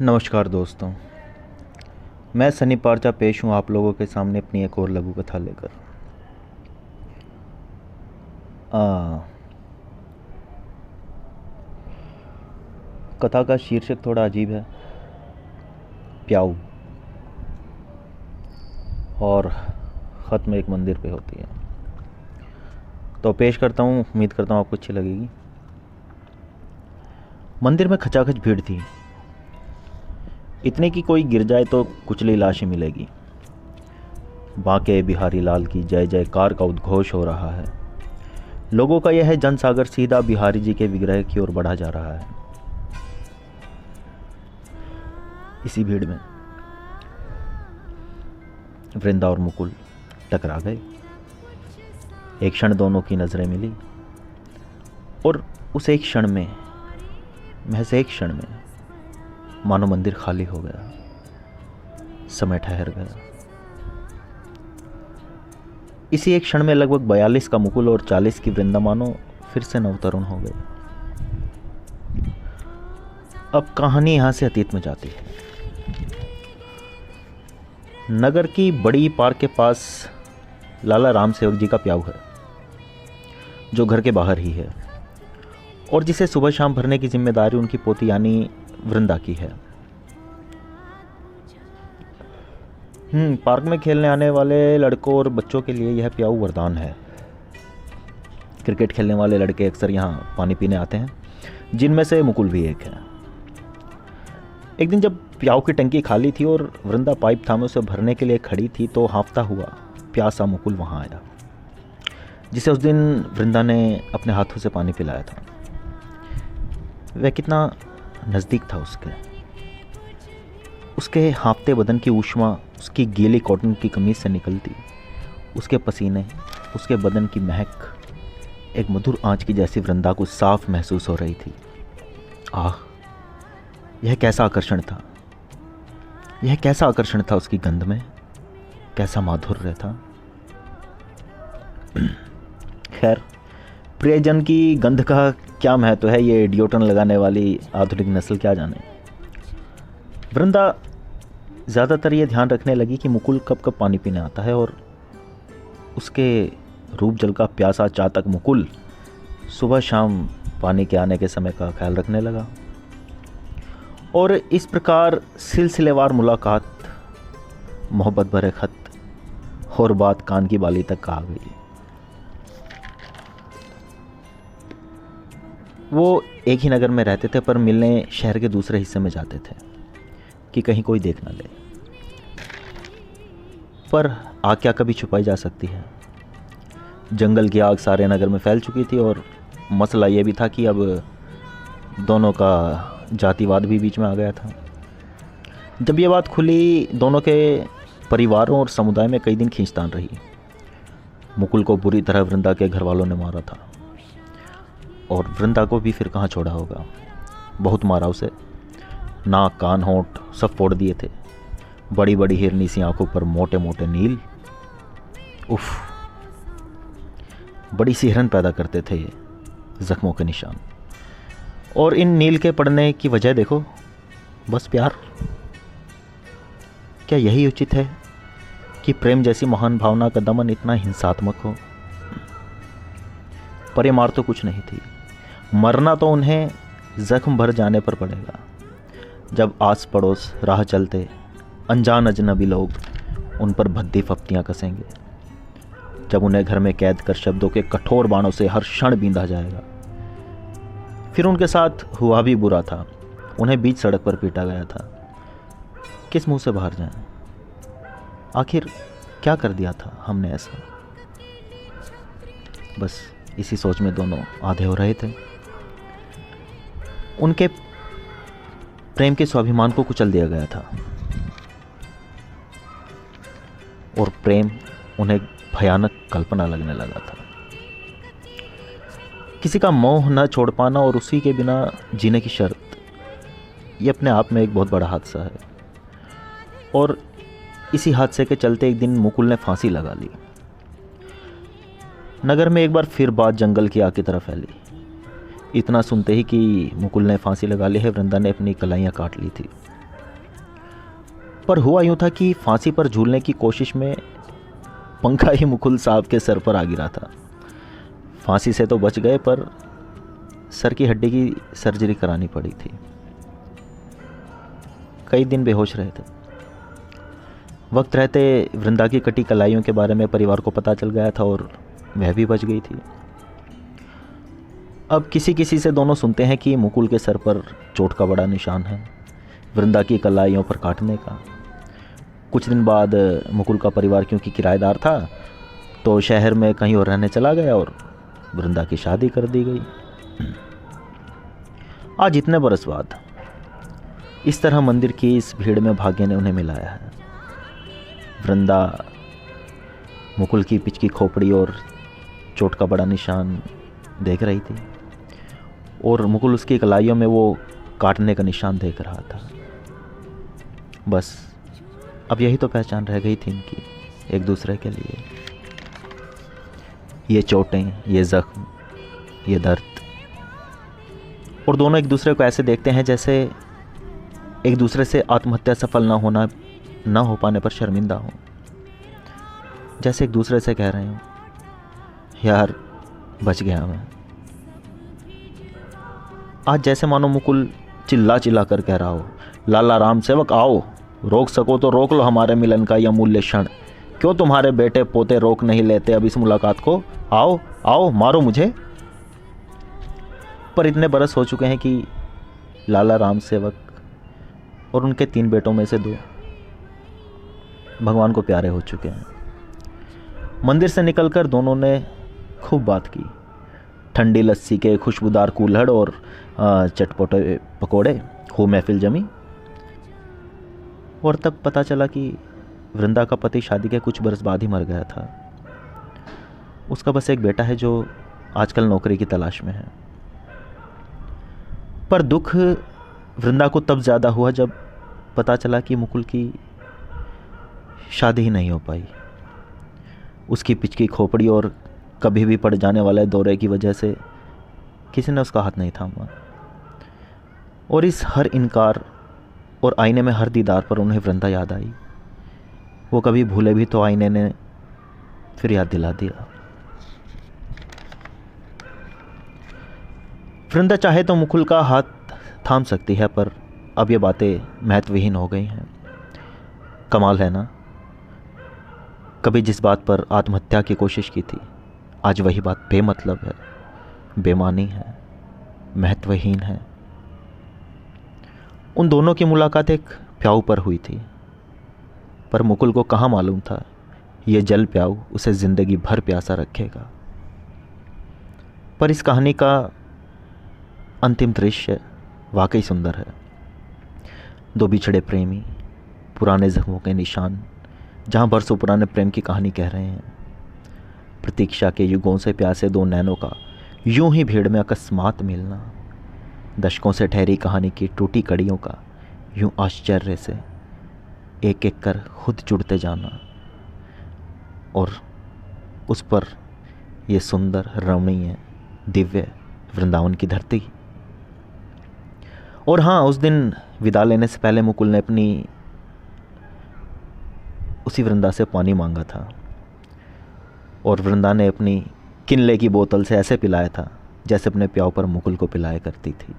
नमस्कार दोस्तों, मैं सनी पारचा पेश हूँ आप लोगों के सामने अपनी एक और लघु कथा लेकर। कथा का शीर्षक थोड़ा अजीब है, प्याऊ, और ख़त्म एक मंदिर पे होती है। तो पेश करता हूँ, उम्मीद करता हूँ आपको अच्छी लगेगी। मंदिर में खचाखच भीड़ थी, इतने की कोई गिर जाए तो कुचली लाशें मिलेगी। बांके बिहारी लाल की जय जयकार का उद्घोष हो रहा है। लोगों का यह जनसागर सीधा बिहारी जी के विग्रह की ओर बढ़ा जा रहा है। इसी भीड़ में वृंदा और मुकुल टकरा गए। एक क्षण दोनों की नजरें मिली और उस एक क्षण में, महज एक क्षण में, मानो मंदिर खाली हो गया, समय ठहर गया। इसी एक क्षण में लगभग 42 का मुकुल और 40 की वृंदा मानो फिर से नवतरुण हो गए। अब कहानी यहां से अतीत में जाती है। नगर की बड़ी पार्क के पास लाला राम सेवक जी का प्याऊ है, जो घर के बाहर ही है और जिसे सुबह शाम भरने की जिम्मेदारी उनकी पोती यानी वृंदा की है। पार्क में खेलने आने वाले लड़कों और बच्चों के लिए यह प्याऊ वरदान है। क्रिकेट खेलने वाले लड़के अक्सर यहाँ पानी पीने आते हैं, जिनमें से मुकुल भी एक है। एक दिन जब प्याऊ की टंकी खाली थी और वृंदा पाइप थामे उसे भरने के लिए खड़ी थी, तो हाँफता हुआ प्यासा मुकुल वहाँ आया, जिसे उस दिन वृंदा ने अपने हाथों से पानी पिलाया था। वह कितना नज़दीक था उसके हाँफते बदन की ऊष्मा उसकी गीली कॉटन की कमीज से निकलती, उसके पसीने, उसके बदन की महक एक मधुर आंच की जैसी वृंदा को साफ महसूस हो रही थी। आह, यह कैसा आकर्षण था, यह कैसा आकर्षण था उसकी गंध में, कैसा माधुर्य था। खैर, प्रियजन की गंध का क्या महत्व है, ये डिओड्रेंट लगाने वाली आधुनिक नस्ल क्या जाने। वृंदा ज़्यादातर ये ध्यान रखने लगी कि मुकुल कब कब पानी पीने आता है, और उसके रूप जल का प्यासा चातक मुकुल सुबह शाम पानी के आने के समय का ख्याल रखने लगा। और इस प्रकार सिलसिलेवार मुलाकात, मोहब्बत भरे खत और बात कान की बाली तक आ गई। वो एक ही नगर में रहते थे, पर मिलने शहर के दूसरे हिस्से में जाते थे कि कहीं कोई देख ना ले। पर आग क्या कभी छुपाई जा सकती है। जंगल की आग सारे नगर में फैल चुकी थी, और मसला ये भी था कि अब दोनों का जातिवाद भी बीच में आ गया था। जब ये बात खुली, दोनों के परिवारों और समुदाय में कई दिन खींचतान रही। मुकुल को बुरी तरह वृंदा के घर वालों ने मारा था, और वृंदा को भी फिर कहाँ छोड़ा होगा। बहुत मारा उसे, नाक कान होंठ सब फोड़ दिए थे। बड़ी बड़ी हिरनी सी आंखों पर मोटे मोटे नील, उफ, बड़ी सी हिरन पैदा करते थे ये जख्मों के निशान। और इन नील के पड़ने की वजह देखो, बस प्यार। क्या यही उचित है कि प्रेम जैसी महान भावना का दमन इतना हिंसात्मक हो? पर ये मार तो कुछ नहीं थी, मरना तो उन्हें जख्म भर जाने पर पड़ेगा, जब आस पड़ोस राह चलते अनजान अजनबी लोग उन पर भद्दी फप्तियाँ कसेंगे, जब उन्हें घर में कैद कर शब्दों के कठोर बाणों से हर क्षण बींधा जाएगा। फिर उनके साथ हुआ भी बुरा था, उन्हें बीच सड़क पर पीटा गया था। किस मुंह से बाहर जाएं? आखिर क्या कर दिया था हमने ऐसा? बस इसी सोच में दोनों आधे हो रहे थे। उनके प्रेम के स्वाभिमान को कुचल दिया गया था, और प्रेम उन्हें भयानक कल्पना लगने लगा था। किसी का मोह न छोड़ पाना और उसी के बिना जीने की शर्त, ये अपने आप में एक बहुत बड़ा हादसा है। और इसी हादसे के चलते एक दिन मुकुल ने फांसी लगा ली। नगर में एक बार फिर बात जंगल की आग की तरफ फैली। इतना सुनते ही कि मुकुल ने फांसी लगा ली है, वृंदा ने अपनी कलाइयाँ काट ली थी। पर हुआ यूँ था कि फांसी पर झूलने की कोशिश में पंखा ही मुकुल साहब के सर पर आ गिरा था। फांसी से तो बच गए, पर सर की हड्डी की सर्जरी करानी पड़ी थी। कई दिन बेहोश रहे थे। वक्त रहते वृंदा की कटी कलाइयों के बारे में परिवार को पता चल गया था और वह भी बच गई थी। अब किसी किसी से दोनों सुनते हैं कि मुकुल के सर पर चोट का बड़ा निशान है, वृंदा की कलाइयों पर काटने का। कुछ दिन बाद मुकुल का परिवार क्योंकि किराएदार था तो शहर में कहीं और रहने चला गया और वृंदा की शादी कर दी गई। आज इतने बरस बाद इस तरह मंदिर की इस भीड़ में भाग्य ने उन्हें मिलाया है। वृंदा मुकुल की पिच की खोपड़ी और चोट का बड़ा निशान देख रही थी और मुकुल उसकी कलाइयों में वो काटने का निशान देख रहा था। बस अब यही तो पहचान रह गई थी इनकी एक दूसरे के लिए। ये चोटें, ये जख्म, ये दर्द, और दोनों एक दूसरे को ऐसे देखते हैं जैसे एक दूसरे से आत्महत्या सफल ना हो पाने पर शर्मिंदा हो। जैसे एक दूसरे से कह रहे हो, यार बच गया मैं। आज जैसे मानो मुकुल चिल्ला चिल्ला कर कह रहा हो, लाला राम सेवक आओ, रोक सको तो रोक लो हमारे मिलन का यह अमूल्य क्षण। क्यों तुम्हारे बेटे पोते रोक नहीं लेते अब इस मुलाकात को? आओ आओ, मारो मुझे। पर इतने बरस हो चुके हैं कि लाला राम सेवक और उनके 3 बेटों में से 2 भगवान को प्यारे हो चुके हैं। मंदिर से निकलकर दोनों ने खूब बात की। ठंडी लस्सी के खुशबूदार कूल्हड़ और चटपटे पकोड़े, खूब महफिल जमी। और तब पता चला कि वृंदा का पति शादी के कुछ बरस बाद ही मर गया था। उसका बस एक बेटा है जो आजकल नौकरी की तलाश में है। पर दुख वृंदा को तब ज़्यादा हुआ जब पता चला कि मुकुल की शादी ही नहीं हो पाई। उसकी पिचकी खोपड़ी और कभी भी पड़ जाने वाले दौरे की वजह से किसी ने उसका हाथ नहीं थामा। और इस हर इनकार और आईने में हर दीदार पर उन्हें वृंदा याद आई। वो कभी भूले भी तो आईने ने फिर याद दिला दिया। वृंदा चाहे तो मुकुल का हाथ थाम सकती है, पर अब ये बातें महत्वहीन हो गई हैं। कमाल है ना, कभी जिस बात पर आत्महत्या की कोशिश की थी, आज वही बात बेमतलब है, बेमानी है, महत्वहीन है। उन दोनों की मुलाकात एक प्याऊ पर हुई थी, पर मुकुल को कहाँ मालूम था ये जल प्याऊ उसे ज़िंदगी भर प्यासा रखेगा। पर इस कहानी का अंतिम दृश्य वाकई सुंदर है। 2 बिछड़े प्रेमी, पुराने जख्मों के निशान, जहाँ बरसों पुराने प्रेम की कहानी कह रहे हैं। प्रतीक्षा के युगों से प्यासे 2 नैनों का यूं ही भीड़ में अकस्मात मिलना। दशकों से ठहरी कहानी की टूटी कड़ियों का यूं आश्चर्य से एक एक कर खुद जुड़ते जाना। और उस पर ये सुंदर, रमणीय, दिव्य वृंदावन की धरती। और हाँ, उस दिन विदा लेने से पहले मुकुल ने अपनी उसी वृंदा से पानी मांगा था और वृंदा ने अपनी किनले की बोतल से ऐसे पिलाया था जैसे अपने प्याऊ पर मुकुल को पिलाया करती थी।